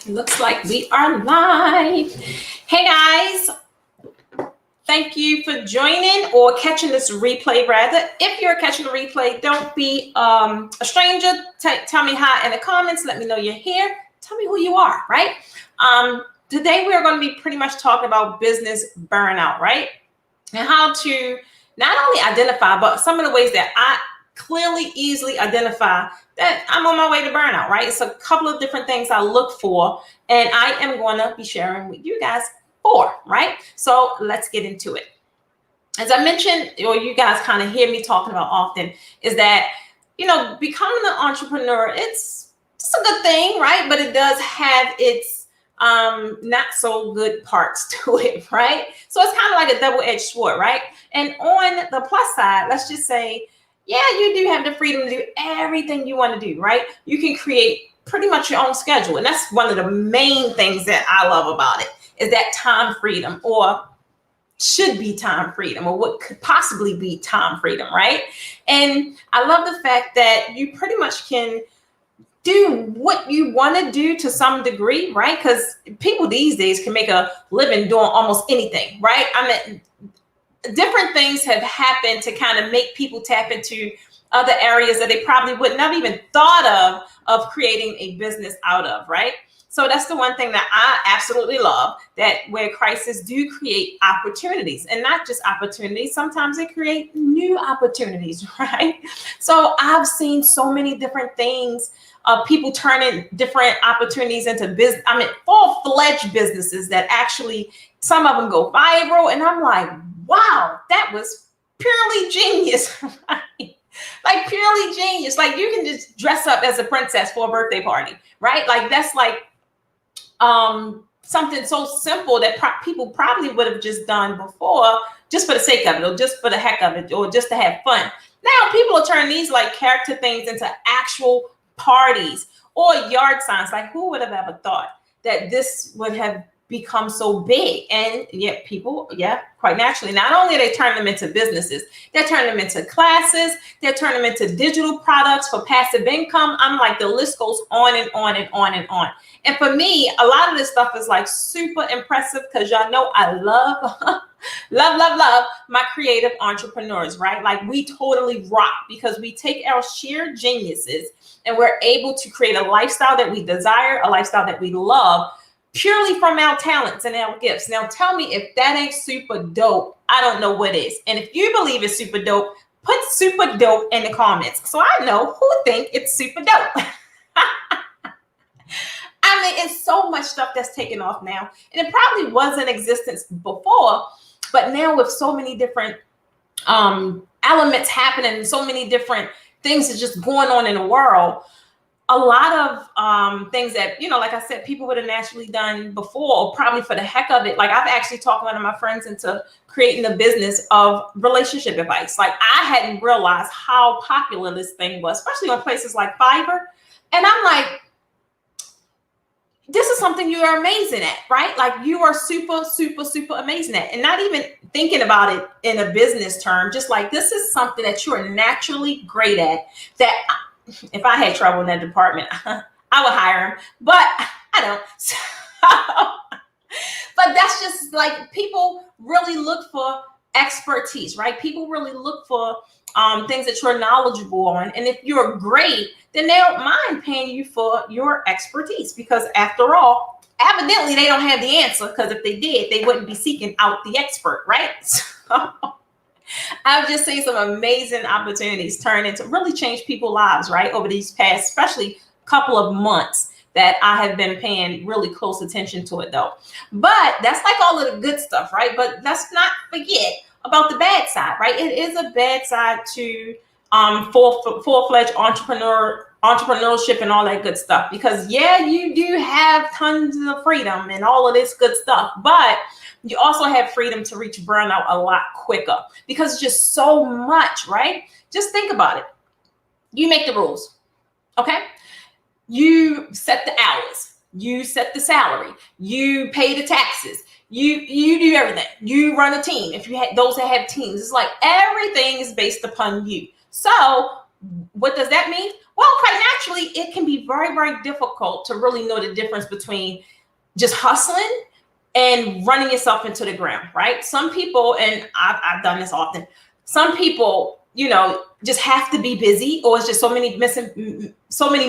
Looks like we are live. Hey guys, thank you for joining or catching this replay rather. If you're catching the replay, don't be a stranger. Tell me hi in the comments. Let me know you're here. Tell me who you are, right? Today we are going to be pretty much talking about business burnout, right? And how to not only identify, but some of the ways that I clearly, easily identify that I'm on my way to burnout, right? It's a couple of different things I look for, and I am going to be sharing with you guys 4, right? So let's get into it. As I mentioned, or you guys kind of hear me talking about often, is that, becoming an entrepreneur, it's a good thing, right? But it does have its not so good parts to it, right? So it's kind of like a double-edged sword, right? And on the plus side, let's just say, yeah, you do have the freedom to do everything you want to do, right? You can create pretty much your own schedule. And that's one of the main things that I love about it, is that time freedom, or should be time freedom, or what could possibly be time freedom, right? And I love the fact that you pretty much can do what you want to do to some degree, right? Because people these days can make a living doing almost anything, right? I mean, different things have happened to kind of make people tap into other areas that they probably would not even thought of creating a business out of, right? So that's the one thing that I absolutely love, that where crises do create opportunities, and not just opportunities, sometimes they create new opportunities, right? So I've seen so many different things of people turning different opportunities into business. I mean, full-fledged businesses that actually, some of them go viral, and I'm like, wow, that was purely genius, right? Like purely genius. Like you can just dress up as a princess for a birthday party, right? Like that's like something so simple that people probably would have just done before, just for the sake of it, or just for the heck of it, or just to have fun. Now people are turning these like character things into actual parties or yard signs. Like who would have ever thought that this would have become so big? And yet people, quite naturally, not only are they turning them into businesses, they're turning them into classes, they're turning them into digital products for passive income. I'm like, the list goes on and on and on and on. And for me, a lot of this stuff is like super impressive, because y'all know I love love my creative entrepreneurs, right? Like we totally rock, because we take our sheer geniuses and we're able to create a lifestyle that we desire, a lifestyle that we love, purely from our talents and our gifts. Now tell me if that ain't super dope. I don't know what is. And if you believe it's super dope, put super dope in the comments so I know who think it's super dope. I mean, it's so much stuff that's taken off now, and it probably was in existence before, but now with so many different elements happening, and so many different things are just going on in the world, a lot of things that, like I said, people would have naturally done before, or probably for the heck of it. Like I've actually talked one of my friends into creating a business of relationship advice. Like I hadn't realized how popular this thing was, especially on places like Fiverr. And I'm like, this is something you are amazing at, right? Like you are super, super, super amazing at, and not even thinking about it in a business term, just like this is something that you are naturally great at, that if I had trouble in that department, I would hire him, but I don't. So, but that's just like, people really look for expertise, right? People really look for things that you're knowledgeable on. And if you're great, then they don't mind paying you for your expertise, because after all, evidently they don't have the answer, because if they did, they wouldn't be seeking out the expert, right? So I've just seen some amazing opportunities turn into really change people's lives, right? Over these past, especially couple of months that I have been paying really close attention to it though. But that's like all of the good stuff, right? But let's not forget about the bad side, right? It is a bad side to full-fledged entrepreneurship and all that good stuff, because you do have tons of freedom and all of this good stuff, but you also have freedom to reach burnout a lot quicker, because it's just so much, right? Just think about it. You make the rules, okay? You set the hours, you set the salary, you pay the taxes, you do everything. You run a team. If you have those that have teams, it's like everything is based upon you. So what does that mean? Well, quite naturally, it can be very, very difficult to really know the difference between just hustling and running yourself into the ground, right? Some people, and I've done this often, some people, just have to be busy, or it's just so many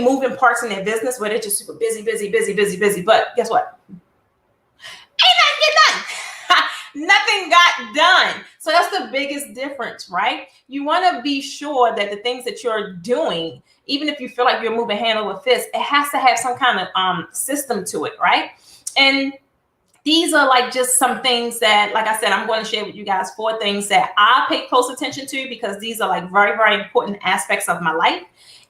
moving parts in their business where they're just super busy, busy, busy, busy, busy. But guess what? Ain't nothing get done. Nothing got done. So that's the biggest difference, right? You want to be sure that the things that you're doing, even if you feel like you're moving hand over fist, it has to have some kind of system to it, right? And these are like just some things that, like I said, I'm going to share with you guys 4 things that I pay close attention to, because these are like very, very important aspects of my life.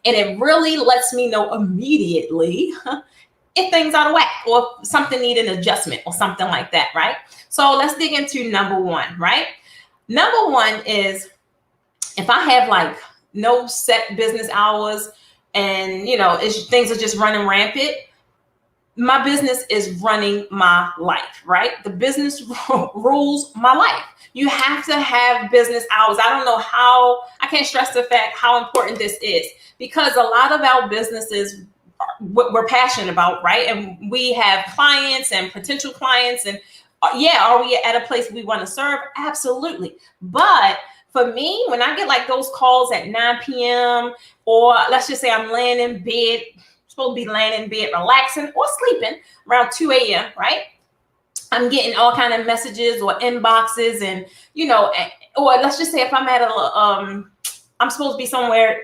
And it really lets me know immediately if things out of whack or something need an adjustment or something like that, right? So let's dig into number 1, right? Number 1 is, if I have like no set business hours and, things are just running rampant, my business is running my life, right? The business rules my life. You have to have business hours. I don't know how, I can't stress the fact how important this is, because a lot of our businesses we're passionate about, right? And we have clients and potential clients, and are we at a place we want to serve? Absolutely. But for me, when I get like those calls at 9 p.m., or let's just say I'm laying in bed, supposed to be laying in bed relaxing or sleeping around 2 a.m., right? I'm getting all kind of messages or inboxes, and or let's just say if I'm at I'm supposed to be somewhere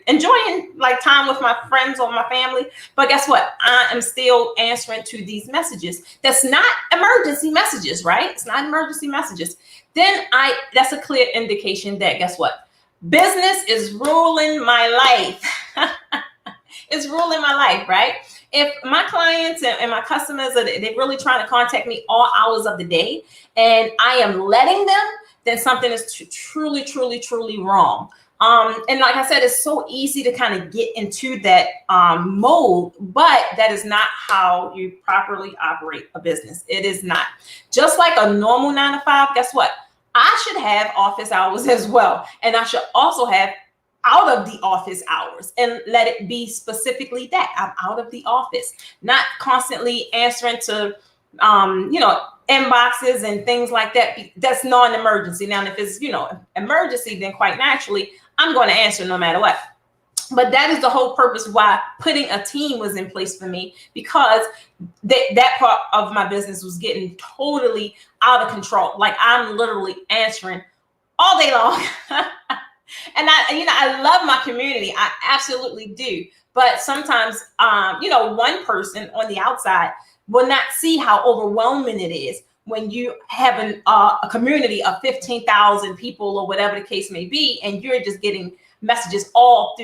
enjoying like time with my friends or my family, but guess what? I am still answering to these messages. That's not emergency messages, right? It's not emergency messages. Then that's a clear indication that, guess what? Business is ruling my life. It's ruling my life, right? If my clients and my customers they're really trying to contact me all hours of the day, and I am letting them, then something is truly, truly, truly wrong. And like I said, it's so easy to kind of get into that mode, but that is not how you properly operate a business. It is not. Just like a normal 9 to 5, guess what? I should have office hours as well. And I should also have out of the office hours, and let it be specifically that I'm out of the office, not constantly answering to, inboxes and things like that. That's non-emergency. Now, if it's, emergency, then quite naturally, I'm going to answer no matter what. But that is the whole purpose why putting a team was in place for me, because that part of my business was getting totally out of control. Like, I'm literally answering all day long. And I love my community. I absolutely do. But sometimes, one person on the outside will not see how overwhelming it is when you have a community of 15,000 people or whatever the case may be, and you're just getting messages all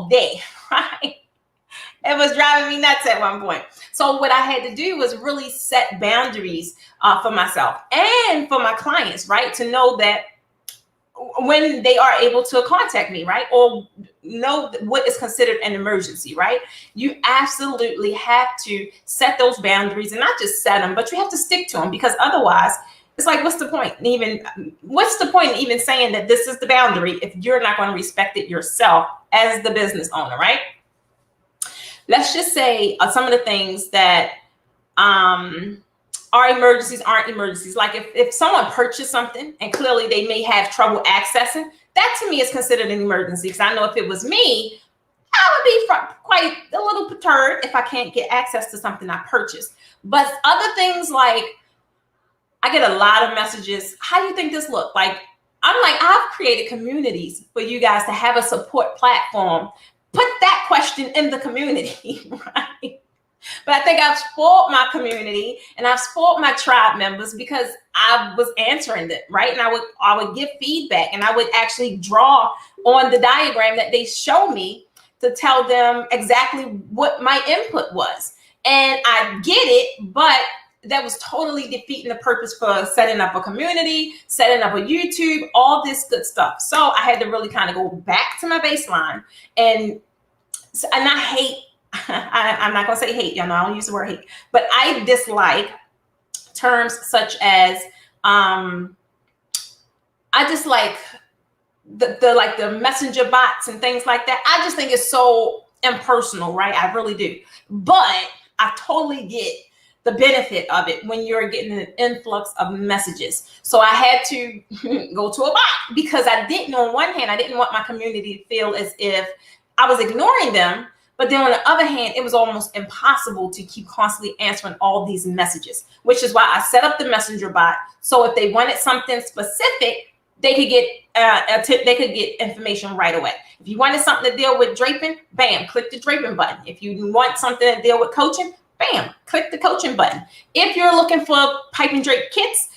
day, right? It was driving me nuts at one point. So what I had to do was really set boundaries for myself and for my clients, right? To know that when they are able to contact me, right? Or know what is considered an emergency, right? You absolutely have to set those boundaries, and not just set them, but you have to stick to them, because otherwise it's like, what's the point in even saying that this is the boundary if you're not going to respect it yourself as the business owner, right? Let's just say some of the things that are emergencies aren't emergencies. Like if someone purchased something and clearly they may have trouble accessing, that to me is considered an emergency. Because I know if it was me, I would be quite a little perturbed if I can't get access to something I purchased. But other things, like I get a lot of messages, how do you think this look? Like, I'm like, I've created communities for you guys to have a support platform. Put that question in the community, right? But I think I've spoiled my community and I've spoiled my tribe members, because I was answering it, right? And I would give feedback, and I would actually draw on the diagram that they show me to tell them exactly what my input was. And I get it, but that was totally defeating the purpose for setting up a community, setting up a YouTube, all this good stuff. So I had to really kind of go back to my baseline, and I hate, I'm not going to say hate, y'all know I don't use the word hate, but I dislike terms such as, I dislike like the messenger bots and things like that. I just think it's so impersonal, right? I really do. But I totally get the benefit of it when you're getting an influx of messages. So I had to go to a bot because I didn't, on one hand, I didn't want my community to feel as if I was ignoring them. But then on the other hand, it was almost impossible to keep constantly answering all these messages, which is why I set up the messenger bot. So if they wanted something specific, they could get information right away. If you wanted something to deal with draping, bam, click the draping button. If you want something to deal with coaching, bam, click the coaching button. If you're looking for pipe and drape kits,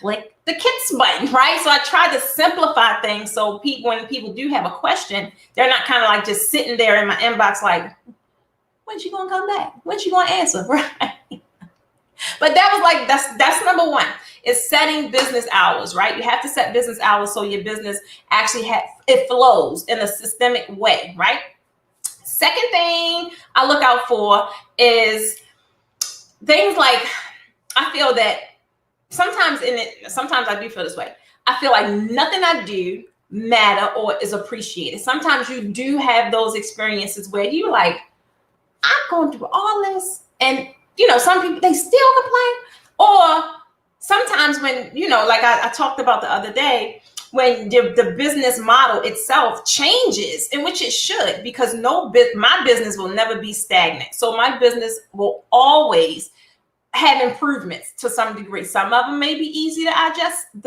click the kits button, right? So I try to simplify things so when people do have a question, they're not kind of like just sitting there in my inbox like, when's she gonna come back? When's she gonna answer, right? But that was like, that's number one, is setting business hours, right? You have to set business hours so your business actually it flows in a systemic way, right? Second thing I look out for is things like, I feel that sometimes I do feel this way. I feel like nothing I do matter or is appreciated. Sometimes you do have those experiences where you like, I'm going through all this, and some people, they still complain. Or sometimes when, like I talked about the other day, when the business model itself changes, in which it should, because my business will never be stagnant. So my business will always have improvements to some degree. Some of them may be easy to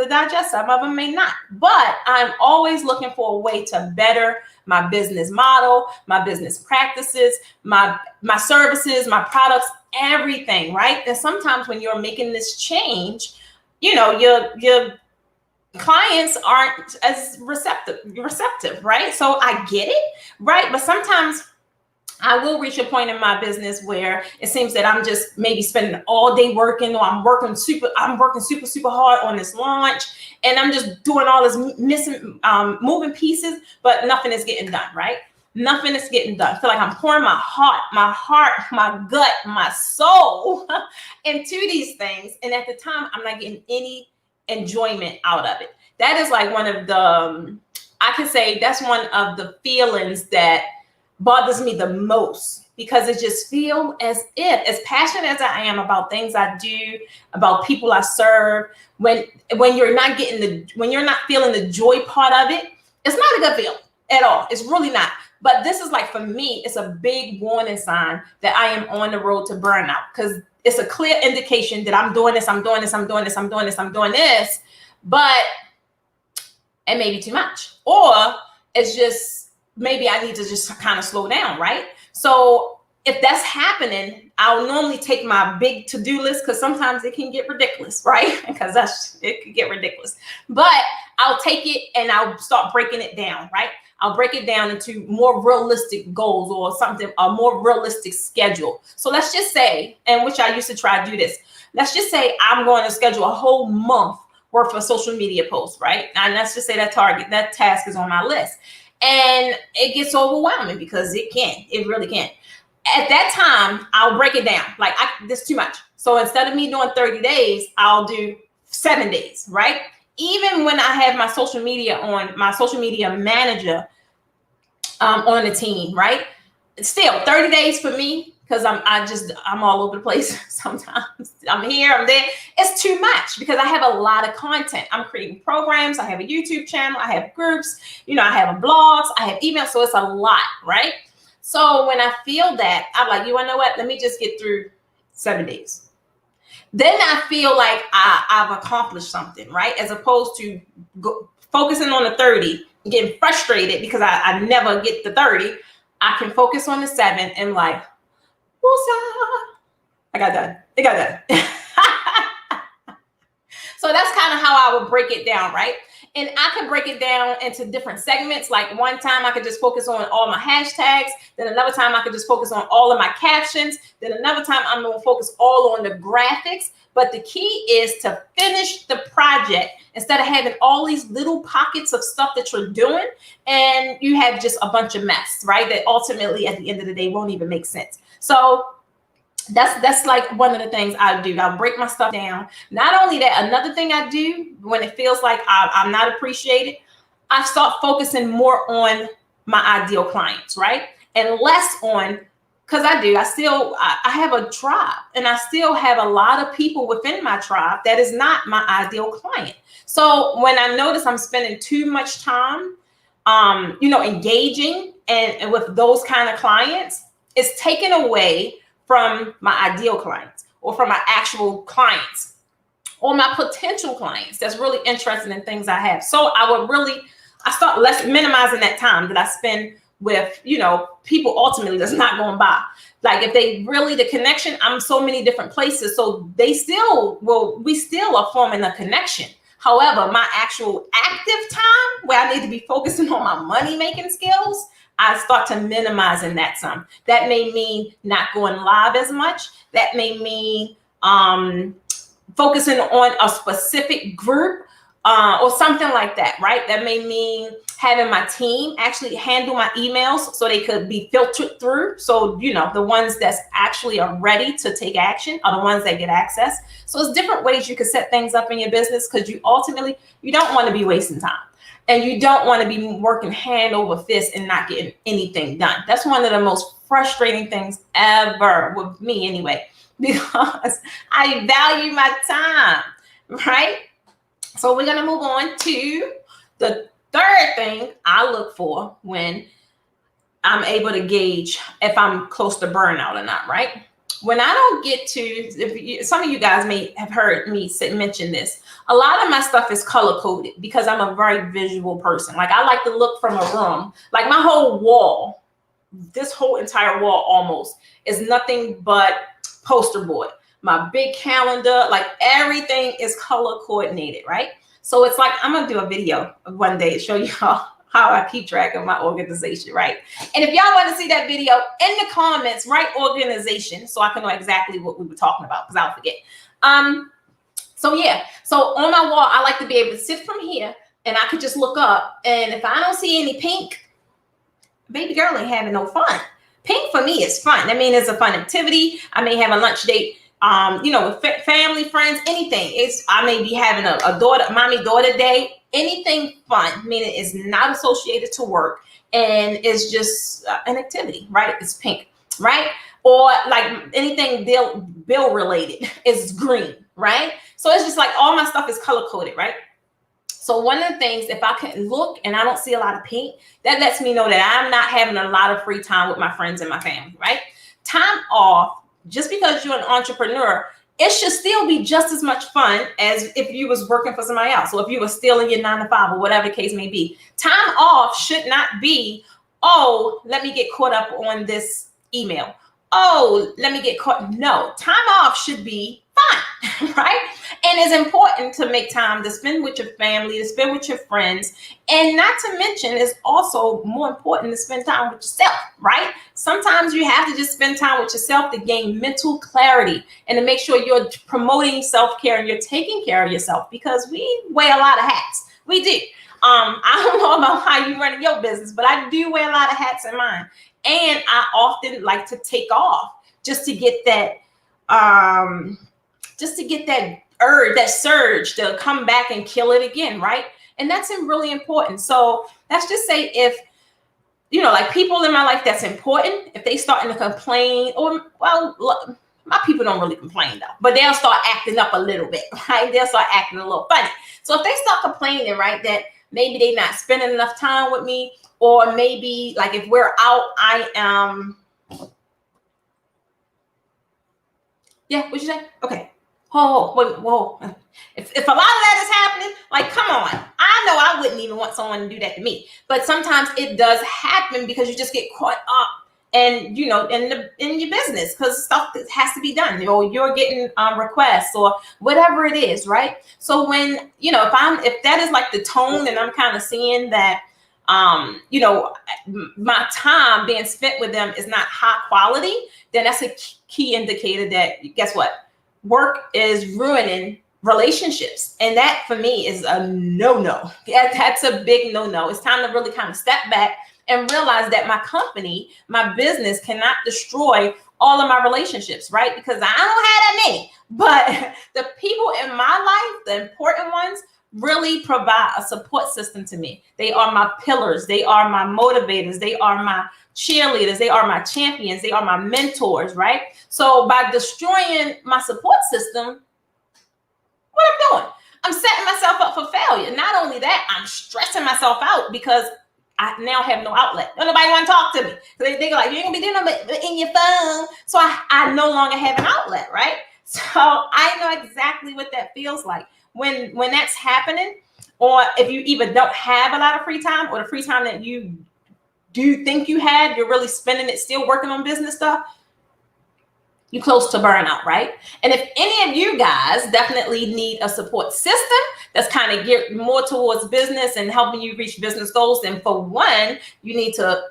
digest, some of them may not. But I'm always looking for a way to better my business model, my business practices, my services, my products, everything, right? And sometimes when you're making this change, your clients aren't as receptive, right? So I get it, right? But sometimes I will reach a point in my business where it seems that I'm just maybe spending all day working, or I'm working super hard on this launch, and I'm just doing all this moving pieces, but nothing is getting done, right? Nothing is getting done. I feel like I'm pouring my heart, my gut, my soul into these things. And at the time, I'm not getting any enjoyment out of it. That is like one of the, I can say that's one of the feelings that bothers me the most, because it just feels as if, as passionate as I am about things I do, about people I serve, when you're not feeling the joy part of it, it's not a good feeling at all. It's really not. But this is like, for me, it's a big warning sign that I am on the road to burnout, because it's a clear indication that I'm doing this, but it may be too much, or it's just, maybe I need to just kind of slow down, right? So if that's happening, I'll normally take my big to-do list, because sometimes it can get ridiculous, right? Because it could get ridiculous. But I'll take it and I'll start breaking it down, right? I'll break it down into more realistic goals, or something, a more realistic schedule. So let's just say, and which I used to try to do this, let's just say I'm going to schedule a whole month worth of social media posts, right? And let's just say that task is on my list. And it gets overwhelming, because it really can. At that time, I'll break it down. Like, this is too much. So instead of me doing 30 days, I'll do 7 days, right? Even when I have my social media manager on the team, right? Still 30 days for me, because I'm all over the place. Sometimes I'm here, I'm there. It's too much, because I have a lot of content. I'm creating programs. I have a YouTube channel. I have groups. I have blogs. I have emails. So it's a lot, right? So when I feel that, I'm like, you want to know what? Let me just get through 7 days. Then I feel like I've accomplished something, right? As opposed to focusing on the 30, getting frustrated because I never get the 30. I can focus on the 7 and like, woosah, I got done. It got done. So that's kind of how I would break it down, right? And I could break it down into different segments. Like, one time I could just focus on all my hashtags. Then another time I could just focus on all of my captions. Then another time I'm going to focus all on the graphics. But the key is to finish the project instead of having all these little pockets of stuff that you're doing, and you have just a bunch of mess, right? That ultimately at the end of the day won't even make sense. So that's like one of the things I do. I'll break my stuff down. Not only that, another thing I do when it feels like I'm not appreciated, I start focusing more on my ideal clients, right? And less on, because I have a tribe, and I still have a lot of people within my tribe that is not my ideal client. So when I notice I'm spending too much time, engaging and with those kind of clients, it's taken away from my ideal clients or from my actual clients or my potential clients that's really interested in things I have. So I start minimizing that time that I spend with, people ultimately that's not going by. Like if they really, the connection, I'm so many different places. So we still are forming a connection. However, my actual active time where I need to be focusing on my money making skills, I start to minimize in that some. That may mean not going live as much. That may mean focusing on a specific group or something like that, right? That may mean having my team actually handle my emails so they could be filtered through. So, the ones that's actually are ready to take action are the ones that get access. So it's different ways you can set things up in your business, because you don't want to be wasting time. And you don't want to be working hand over fist and not getting anything done. That's one of the most frustrating things ever with me anyway, because I value my time, right? So we're going to move on to the third thing I look for when I'm able to gauge if I'm close to burnout or not, right? When I don't get to, some of you guys may have heard me mention this, a lot of my stuff is color coded because I'm a very visual person. Like I like to look from a room, like my whole wall, this whole entire wall almost is nothing but poster board. My big calendar, like everything is color coordinated, right? So it's like, I'm going to do a video one day to show you how I keep track of my organization, right? And if y'all want to see that video, in the comments, write organization so I can know exactly what we were talking about, because I'll forget. So on my wall, I like to be able to sit from here and I could just look up. And if I don't see any pink, baby girl ain't having no fun. Pink for me is fun. I mean, it's a fun activity. I may have a lunch date, with family, friends, anything. I may be having a mommy-daughter day, anything fun, meaning it's not associated to work and it's just an activity, right? It's pink, right? Or like anything bill related is green, right? So it's just like all my stuff is color coded, right? So one of the things, if I can look and I don't see a lot of pink, that lets me know that I'm not having a lot of free time with my friends and my family, right? Time off, just because you're an entrepreneur, it should still be just as much fun as if you was working for somebody else, or if you were still in your 9 to 5 or whatever the case may be. Time off should not be, oh, let me get caught up on this email. Oh, let me get caught. No, time off should be fun, right? And it's important to make time to spend with your family, to spend with your friends. And not to mention, it's also more important to spend time with yourself, right? Sometimes you have to just spend time with yourself to gain mental clarity and to make sure you're promoting self-care and you're taking care of yourself, because we wear a lot of hats. We do. I don't know about how you run your business, but I do wear a lot of hats in mine. And I often like to take off just to get that, urge, that surge to come back and kill it again, right? And that's really important. So let's just say if, like people in my life that's important, if they starting to complain, or, well, my people don't really complain though, but they'll start acting up a little bit, right? They'll start acting a little funny. So if they start complaining, right, that maybe they're not spending enough time with me, or maybe like if we're out, I am. Yeah, what'd you say? Okay. Whoa. If a lot of that is happening, like, come on. I know I wouldn't even want someone to do that to me. But sometimes it does happen because you just get caught up and, in your business, because stuff that has to be done, or you're getting requests or whatever it is, right? So when, if that is like the tone and I'm kind of seeing that, my time being spent with them is not high quality, then that's a key indicator that, guess what? Work is ruining relationships. And that for me is a no-no. That's a big no-no. It's time to really kind of step back and realize that my company, my business cannot destroy all of my relationships, right? Because I don't have that many, but the people in my life, the important ones, really provide a support system to me. They are my pillars. They are my motivators. They are my cheerleaders. They are my champions. They are my mentors, right? So by destroying my support system, what I'm doing, I'm setting myself up for failure. Not only that, I'm stressing myself out because I now have no outlet. Nobody want to talk to me. They think like, you ain't gonna be doing nothing in your phone. So I no longer have an outlet, right? So I know exactly what that feels like. When that's happening, or if you even don't have a lot of free time, or the free time that you do think you had, you're really spending it still working on business stuff, you're close to burnout, right? And if any of you guys definitely need a support system that's kind of geared more towards business and helping you reach business goals, then for one, you need to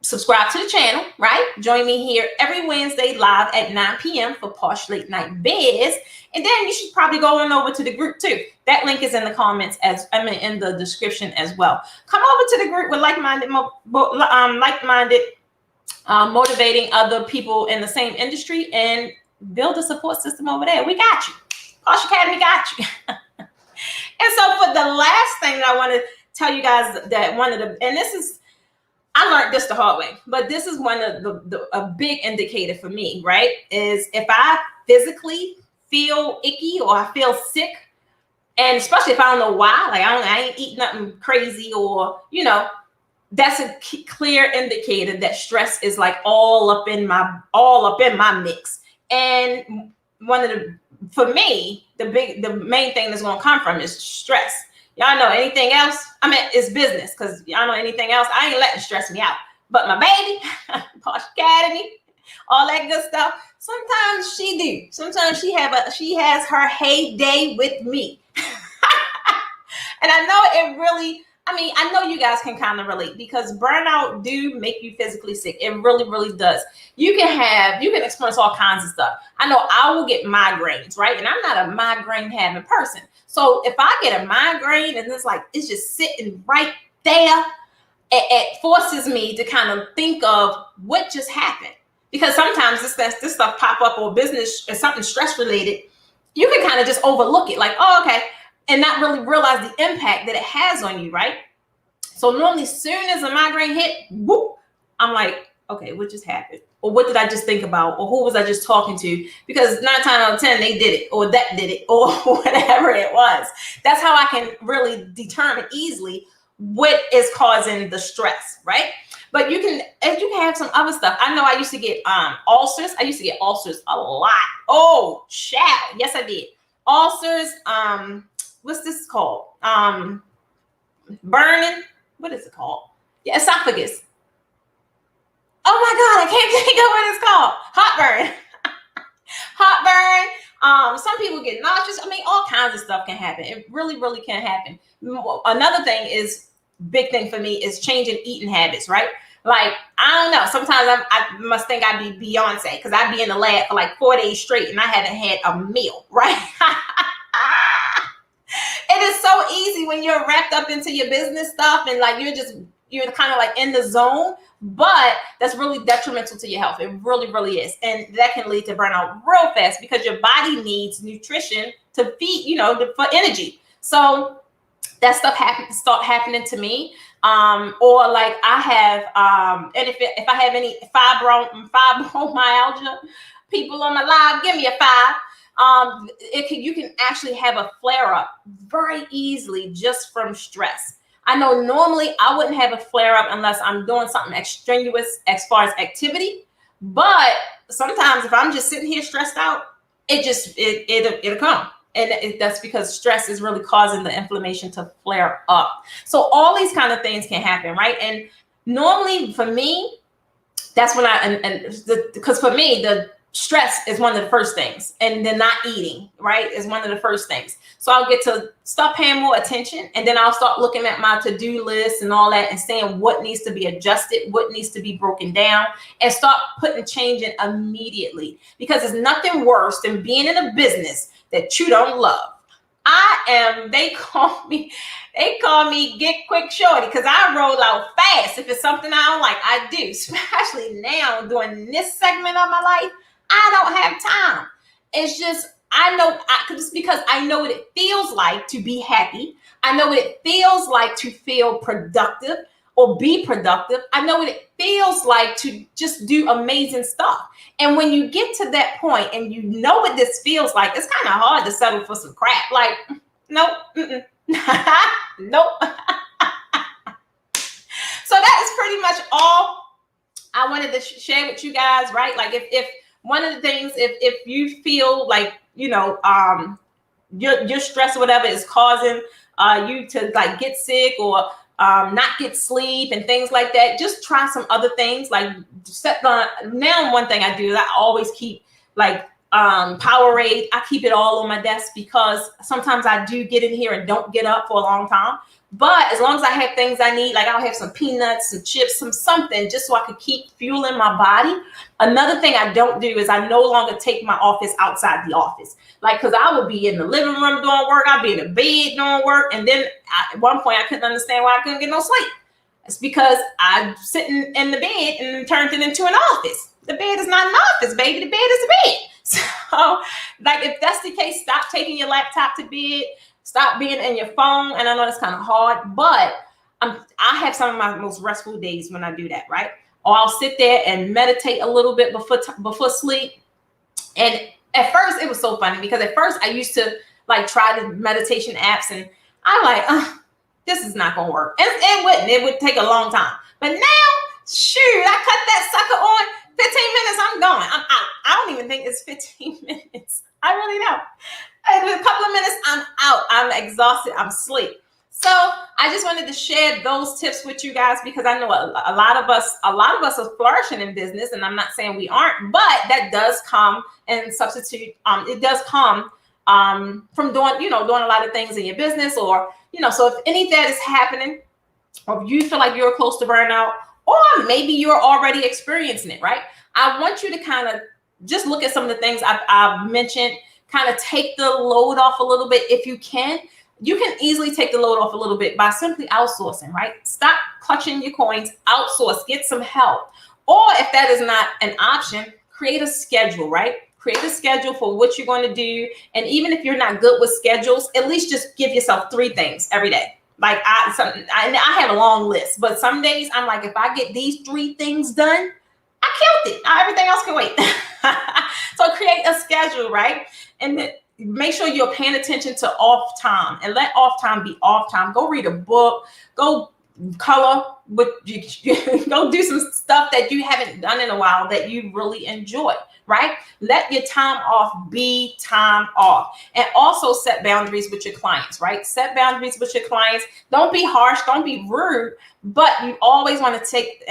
subscribe to the channel, right? Join me here every Wednesday live at 9 p.m. for Posh Late Night Biz. And then you should probably go on over to the group too. That link is in the comments in the description as well. Come over to the group with like-minded, motivating other people in the same industry and build a support system over there. We got you. Posh Academy got you. And so for the last thing that I want to tell you guys, that one of the, and this is, I learned this the hard way, but this is one of a big indicator for me, right? Is if I physically feel icky or I feel sick, and especially if I don't know why, like I ain't eating nothing crazy, or, you know, that's a clear indicator that stress is like all up in my mix. And for me, the main thing that's going to come from is stress. Y'all know anything else? I mean, it's business, because y'all know anything else, I ain't letting stress me out. But my baby, Posh Academy, all that good stuff, sometimes she do. Sometimes she has her heyday with me. And I know it really, I mean, I know you guys can kind of relate, because burnout do make you physically sick. It really, really does. You can experience all kinds of stuff. I know I will get migraines, right? And I'm not a migraine having person. So if I get a migraine and it's just sitting right there, it forces me to kind of think of what just happened. Because sometimes this stuff pop up, or business or something stress related, you can kind of just overlook it, like, oh, okay, and not really realize the impact that it has on you, right? So normally, as soon as a migraine hit, whoop, I'm like, okay, what just happened? Or what did I just think about? Or who was I just talking to? Because 9 times out of 10, they did it, or that did it, or whatever it was. That's how I can really determine easily what is causing the stress, right? But you can have some other stuff. I know I used to get ulcers. I used to get ulcers a lot. Oh, child. Yes, I did. Ulcers. What's this called? Burning. What is it called? Yeah, esophagus. Oh my God, I can't think of what it's called. Heartburn. Heartburn. Some people get nauseous. I mean, all kinds of stuff can happen. It really, really can happen. Another thing is, big thing for me, is changing eating habits, right? Like, I don't know. Sometimes I must think I'd be Beyonce, because I'd be in the lab for like 4 days straight and I haven't had a meal, right? It is so easy when you're wrapped up into your business stuff and like you're kind of like in the zone, but that's really detrimental to your health. It really, really is. And that can lead to burnout real fast, because your body needs nutrition to feed, for energy. So that stuff start happening to me. Or like I have, and if I have any fibromyalgia, people on my live, give me a 5. You can actually have a flare up very easily just from stress. I know normally I wouldn't have a flare up unless I'm doing something extraneous as far as activity. But sometimes if I'm just sitting here stressed out, it'll come. And that's because stress is really causing the inflammation to flare up. So all these kind of things can happen, right? And normally for me, that's when because for me, the stress is one of the first things, and then not eating, right, is one of the first things. So I'll get to start paying more attention, and then I'll start looking at my to-do list and all that and saying what needs to be adjusted, what needs to be broken down, and start putting change in immediately, because there's nothing worse than being in a business that you don't love. They call me get quick shorty, because I roll out fast. If it's something I don't like, I do. Especially now during this segment of my life, I don't have time. It's just I know, just because I know what it feels like to be happy. I know what it feels like to feel productive or be productive. I know what it feels like to just do amazing stuff. And when you get to that point and you know what this feels like, it's kind of hard to settle for some crap. Like, nope, nope. So that is pretty much all I wanted to share with you guys, right? Like if one of the things, if you feel like, your stress or whatever is causing you to like get sick or not get sleep and things like that, just try some other things. Like now one thing I do is I always keep like Powerade. I keep it all on my desk because sometimes I do get in here and don't get up for a long time. But as long as I have things I need, like I'll have some peanuts, some chips, something, just so I can keep fueling my body. Another thing I don't do is I no longer take my office outside the office. Like, because I would be in the living room doing work, I'd be in the bed doing work. And then at one point I couldn't understand why I couldn't get no sleep. It's because I'm sitting in the bed and turned it into an office. The bed is not an office, baby. The bed is a bed. So, like, if that's the case, stop taking your laptop to bed. Stop being in your phone. And I know that's kind of hard, but I have some of my most restful days when I do that, right? Or I'll sit there and meditate a little bit before sleep. And at first, it was so funny because at first I used to like try the meditation apps and I'm like, this is not going to work. And it wouldn't. It would take a long time. But now, shoot, I cut that sucker on 15 minutes. I'm going. I'm out. I don't even think it's 15 minutes. I really don't. And in a couple of minutes, I'm out. I'm exhausted. I'm asleep. So I just wanted to share those tips with you guys because I know a lot of us are flourishing in business, and I'm not saying we aren't, but that does come and substitute. It does come from doing a lot of things in your business, or so if any of that is happening, or if you feel like you're close to burnout, or maybe you're already experiencing it, right? I want you to kind of just look at some of the things I've mentioned. Kind of take the load off a little bit if you can. You can easily take the load off a little bit by simply outsourcing, right? Stop clutching your coins, outsource, get some help. Or if that is not an option, create a schedule, right? Create a schedule for what you're going to do. And even if you're not good with schedules, at least just give yourself 3 things every day. Like I have a long list, but some days I'm like, if I get these 3 things done, I killed it. Everything else can wait. So create a schedule, right? And then make sure you're paying attention to off time and let off time be off time. Go read a book, go color, go do some stuff that you haven't done in a while that you really enjoy, right? Let your time off be time off. And also set boundaries with your clients, right? Set boundaries with your clients. Don't be harsh, don't be rude, but you always want to take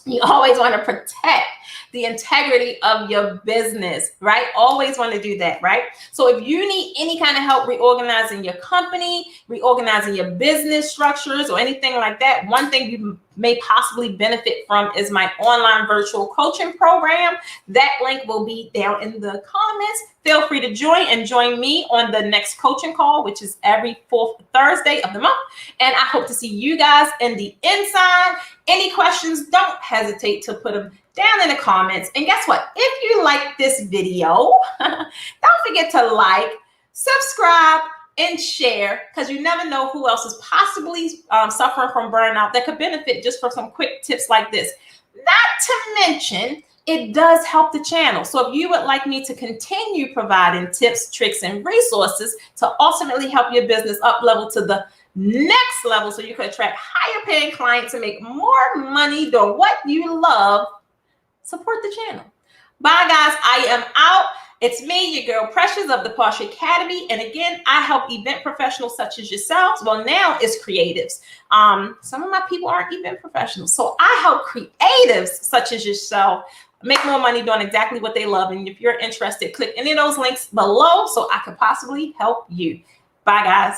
you always want to protect the integrity of your business, right? Always want to do that, right? So if you need any kind of help reorganizing your company, reorganizing your business structures or anything like that, one thing you may possibly benefit from is my online virtual coaching program. That link will be down in the comments. Feel free to join me on the next coaching call, which is every 4th Thursday of the month. And I hope to see you guys in the inside. Any questions, don't hesitate to put them down in the comments. And guess what? If you like this video, don't forget to like, subscribe, and share, because you never know who else is possibly suffering from burnout that could benefit just from some quick tips like this. Not to mention, it does help the channel. So if you would like me to continue providing tips, tricks, and resources to ultimately help your business up level to the next level so you can attract higher paying clients and make more money doing what you love, support the channel. Bye, guys. I am out. It's me, your girl Precious of the Posh Academy. And again, I help event professionals such as yourselves. Well, now it's creatives. Some of my people aren't event professionals. So I help creatives such as yourself make more money doing exactly what they love. And if you're interested, click any of those links below so I could possibly help you. Bye, guys.